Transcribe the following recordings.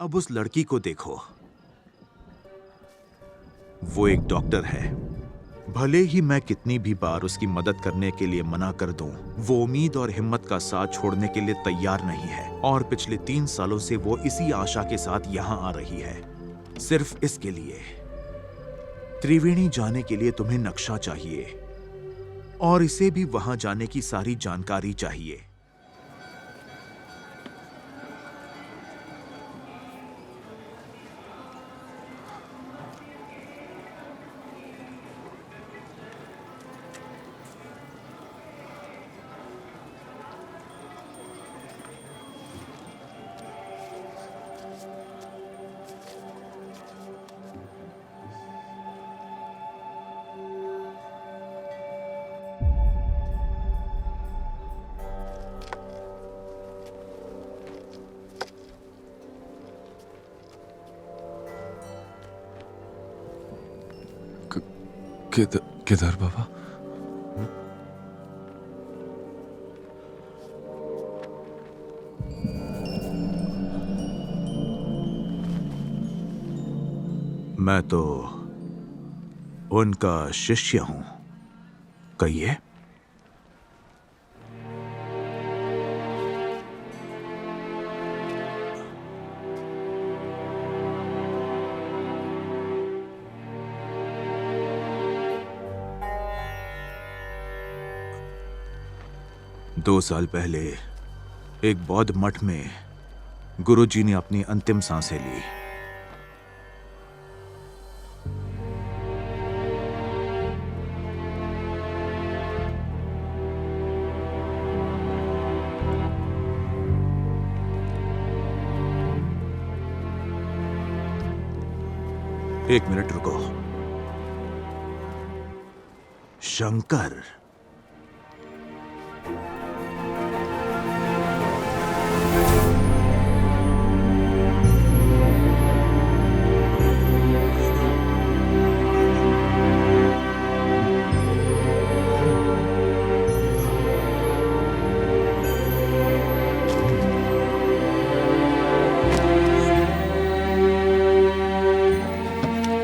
अब उस लड़की को देखो, वो एक डॉक्टर है। भले ही मैं कितनी भी बार उसकी मदद करने के लिए मना कर दूं, वो उम्मीद और हिम्मत का साथ छोड़ने के लिए तैयार नहीं है। और पिछले 3 सालों से वो इसी आशा के साथ यहां आ रही है, सिर्फ इसके लिए। त्रिवेणी जाने के लिए तुम्हें नक्शा चाहिए और इसे भी वहां जाने की सारी जानकारी चाहिए। केदार बाबा, मैं तो उनका शिष्य हूं, कहिए। दो साल पहले एक बौद्ध मठ में गुरुजी ने अपनी अंतिम सांसें ली। एक मिनट रुको। शंकर,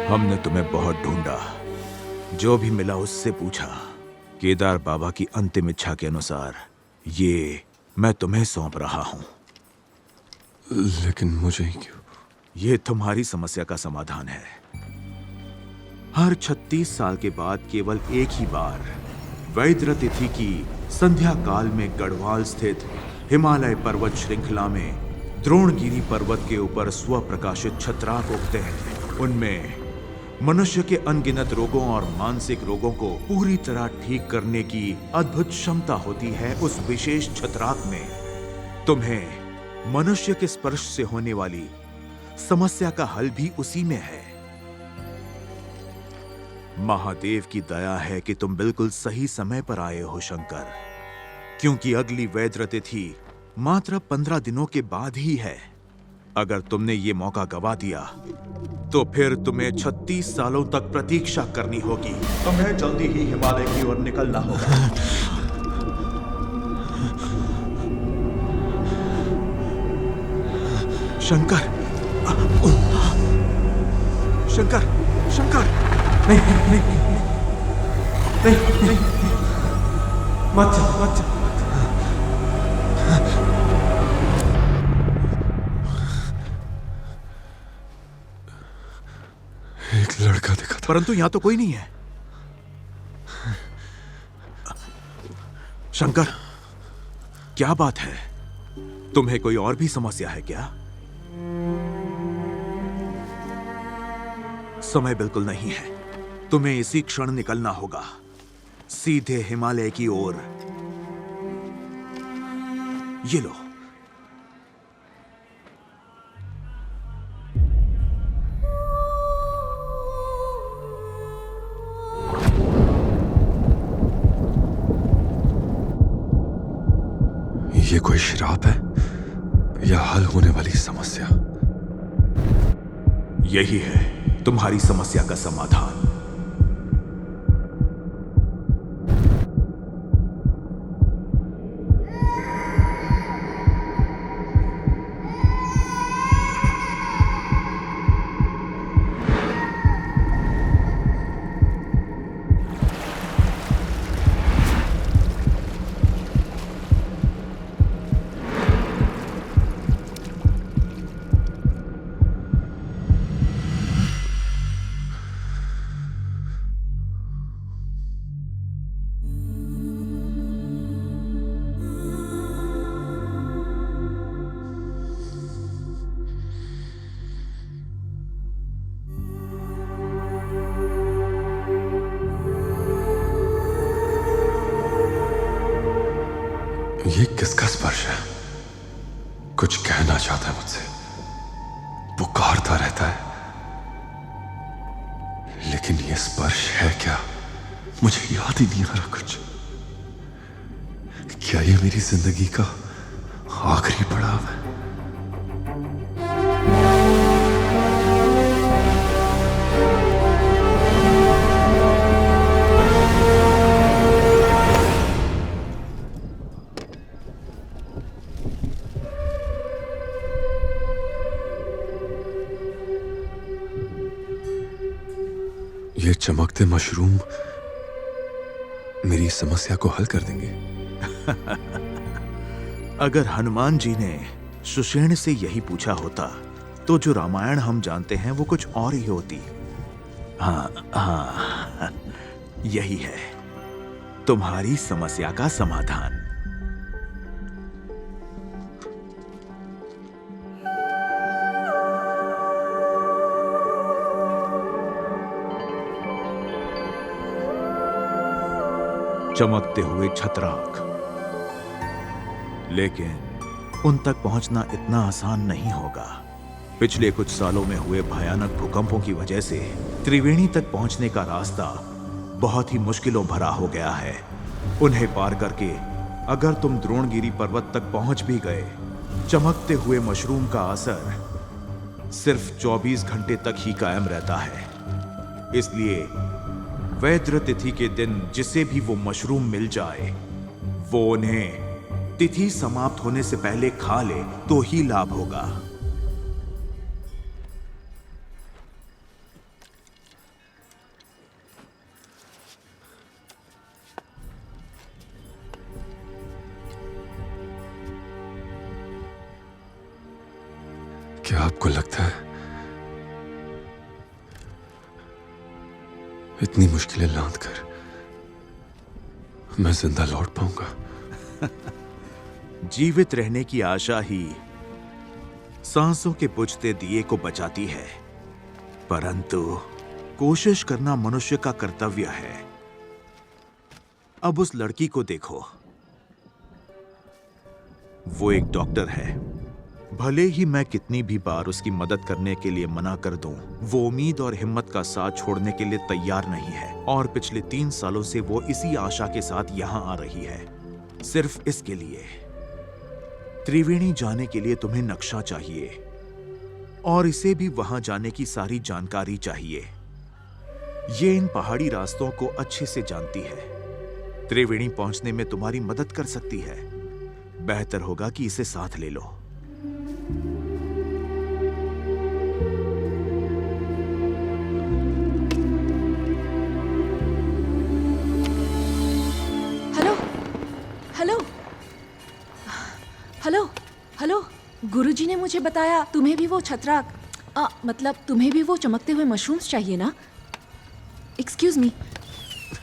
हमने तुम्हें बहुत ढूंढा। जो भी मिला उससे पूछा। केदार बाबा की अंतिम इच्छा के अनुसार ये मैं तुम्हें सौंप रहा हूं। लेकिन मुझे ही क्यों? ये तुम्हारी समस्या का समाधान है। हर 36 साल के बाद केवल एक ही बार वैद्र तिथि की संध्या काल में गढ़वाल स्थित हिमालय पर्वत श्रृंखला में द्रोणगिरी पर्वत के ऊपर स्वप्रकाशित छत्राक उगते हैं। उनमें मनुष्य के अनगिनत रोगों और मानसिक रोगों को पूरी तरह ठीक करने की अद्भुत क्षमता होती है। उस विशेष छत्राक में तुम्हें मनुष्य के स्पर्श से होने वाली समस्या का हल भी उसी में है। महादेव की दया है कि तुम बिल्कुल सही समय पर आए हो शंकर, क्योंकि अगली वैद्र तिथि मात्र 15 दिनों के बाद ही है। अगर तुमने ये मौका गवा दिया तो फिर तुम्हें 36 सालों तक प्रतीक्षा करनी होगी। तुम्हें जल्दी ही हिमालय की ओर निकलना होगा। शंकर, शंकर, शंकर, नहीं नहीं नहीं नहीं, मत जा, मत जा। एक लड़का दिखा था, परंतु यहां तो कोई नहीं है। शंकर, क्या बात है? तुम्हें कोई और भी समस्या है क्या? समय बिल्कुल नहीं है। तुम्हें इसी क्षण निकलना होगा, सीधे हिमालय की ओर। ये लो। ये कोई श्राप है या हल होने वाली समस्या? यही है तुम्हारी समस्या का समाधान। कुछ कहना चाहता है मुझसे, पुकारता रहता है, लेकिन ये स्पर्श है क्या? मुझे याद ही नहीं आ रहा कुछ। क्या ये मेरी जिंदगी का आखिरी पड़ाव है? ये चमकते मशरूम मेरी समस्या को हल कर देंगे। अगर हनुमान जी ने सुषेण से यही पूछा होता तो जो रामायण हम जानते हैं वो कुछ और ही होती। हाँ, यही है तुम्हारी समस्या का समाधान। चमकते हुए छतराक। लेकिन उन तक पहुंचना इतना आसान नहीं होगा। पिछले कुछ सालों में हुए भयानक भूकंपों की वजह से त्रिवेणी तक पहुंचने का रास्ता बहुत ही मुश्किलों भरा हो गया है। उन्हें पार करके अगर तुम द्रोणगिरी पर्वत तक पहुंच भी गए, चमकते हुए मशरूम का असर सिर्फ 24 घंटे तक ही कायम रहता है। इसलिए वैद्र तिथि के दिन जिसे भी वो मशरूम मिल जाए, वो उन्हें तिथि समाप्त होने से पहले खा ले तो ही लाभ होगा। क्या आपको लगता है इतनी मुश्किलें लांघ कर मैं जिंदा लौट पाऊंगा? जीवित रहने की आशा ही सांसों के बुझते दिए को बचाती है, परंतु कोशिश करना मनुष्य का कर्तव्य है। अब उस लड़की को देखो, वो एक डॉक्टर है। भले ही मैं कितनी भी बार उसकी मदद करने के लिए मना कर दूं, वो उम्मीद और हिम्मत का साथ छोड़ने के लिए तैयार नहीं है। और पिछले 3 सालों से वो इसी आशा के साथ यहां आ रही है, सिर्फ इसके लिए। त्रिवेणी जाने के लिए तुम्हें नक्शा चाहिए और इसे भी वहां जाने की सारी जानकारी चाहिए। ये इन पहाड़ी रास्तों को अच्छे से जानती है। त्रिवेणी पहुंचने में तुम्हारी मदद कर सकती है। बेहतर होगा कि इसे साथ ले लो। हेलो हेलो हेलो, गुरुजी ने मुझे बताया तुम्हें भी वो छतराक मतलब तुम्हें भी वो चमकते हुए मशरूम्स चाहिए ना? Excuse me,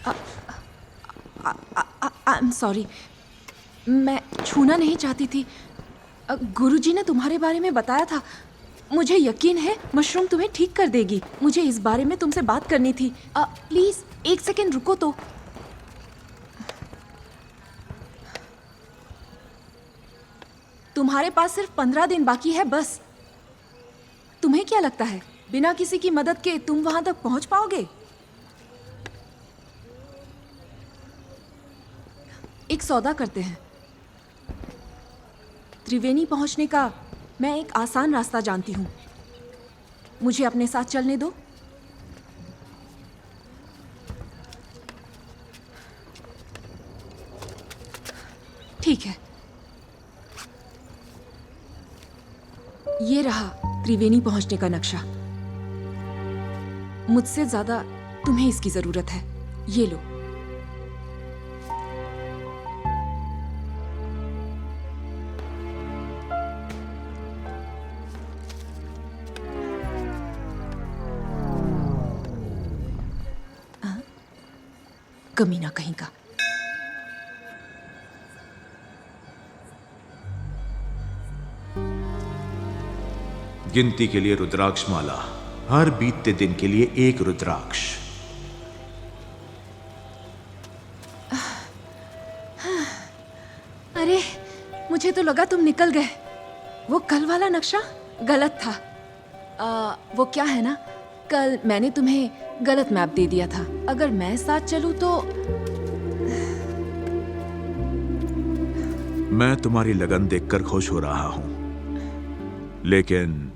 I am sorry, मैं छूना नहीं चाहती थी। गुरुजी ने तुम्हारे बारे में बताया था। मुझे यकीन है मशरूम तुम्हें ठीक कर देगी। मुझे इस बारे में तुमसे बात करनी थी। प्लीज 1 सेकेंड रुको तो। तुम्हारे पास सिर्फ 15 दिन बाकी है बस। तुम्हें क्या लगता है बिना किसी की मदद के तुम वहां तक पहुंच पाओगे? एक सौदा करते हैं। त्रिवेणी पहुंचने का मैं एक आसान रास्ता जानती हूं। मुझे अपने साथ चलने दो। ठीक है, ये रहा त्रिवेणी पहुंचने का नक्शा। मुझसे ज्यादा तुम्हें इसकी जरूरत है। ये लो। कमीना कहीं का। गिनती के लिए रुद्राक्ष माला, हर बीतते दिन के लिए एक रुद्राक्ष। अरे, मुझे तो लगा तुम निकल गए। वो कल वाला नक्शा गलत था। वो क्या है ना, कल मैंने तुम्हें गलत मैप दे दिया था। अगर मैं साथ चलूं तो मैं तुम्हारी लगन देखकर खुश हो रहा हूं, लेकिन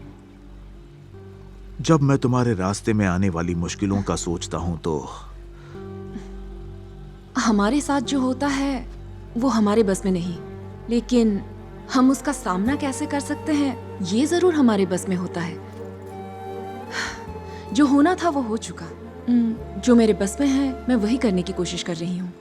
जब मैं तुम्हारे रास्ते में आने वाली मुश्किलों का सोचता हूं तो हमारे साथ जो होता है वो हमारे बस में नहीं, लेकिन हम उसका सामना कैसे कर सकते हैं ये जरूर हमारे बस में होता है। जो होना था वो हो चुका। जो मेरे बस में है मैं वही करने की कोशिश कर रही हूँ।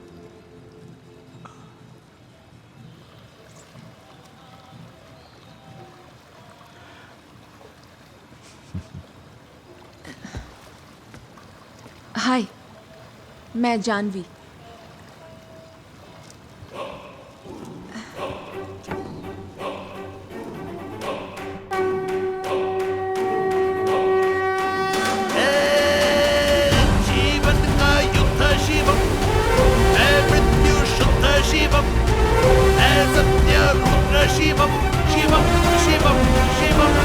हाय, मैं जानवी। जीवन का युद्ध शिवम, है मृत्यु शुद्ध शिवम, है सत्य रुद्र शिवम, शिवम शिवम शिवम।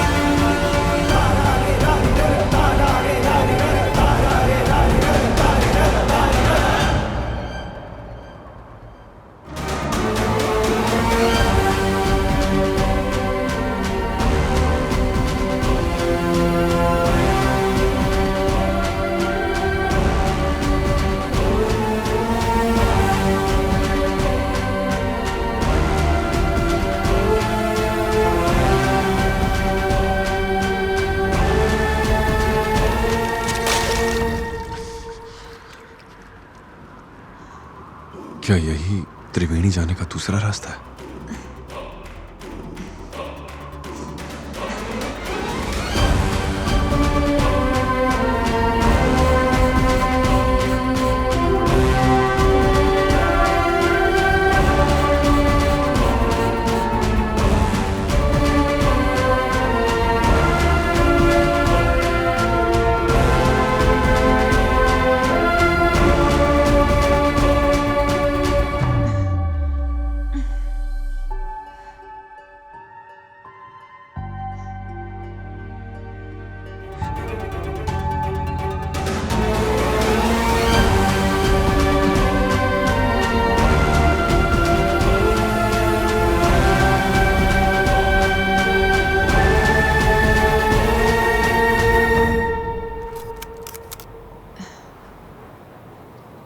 क्या यही त्रिवेणी जाने का दूसरा रास्ता है?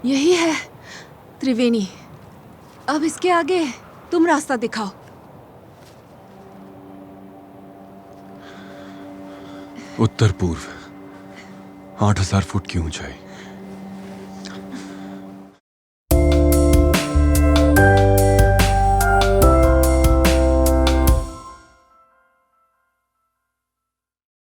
यही है त्रिवेणी। अब इसके आगे तुम रास्ता दिखाओ। उत्तर पूर्व 8,000 फुट की ऊंचाई,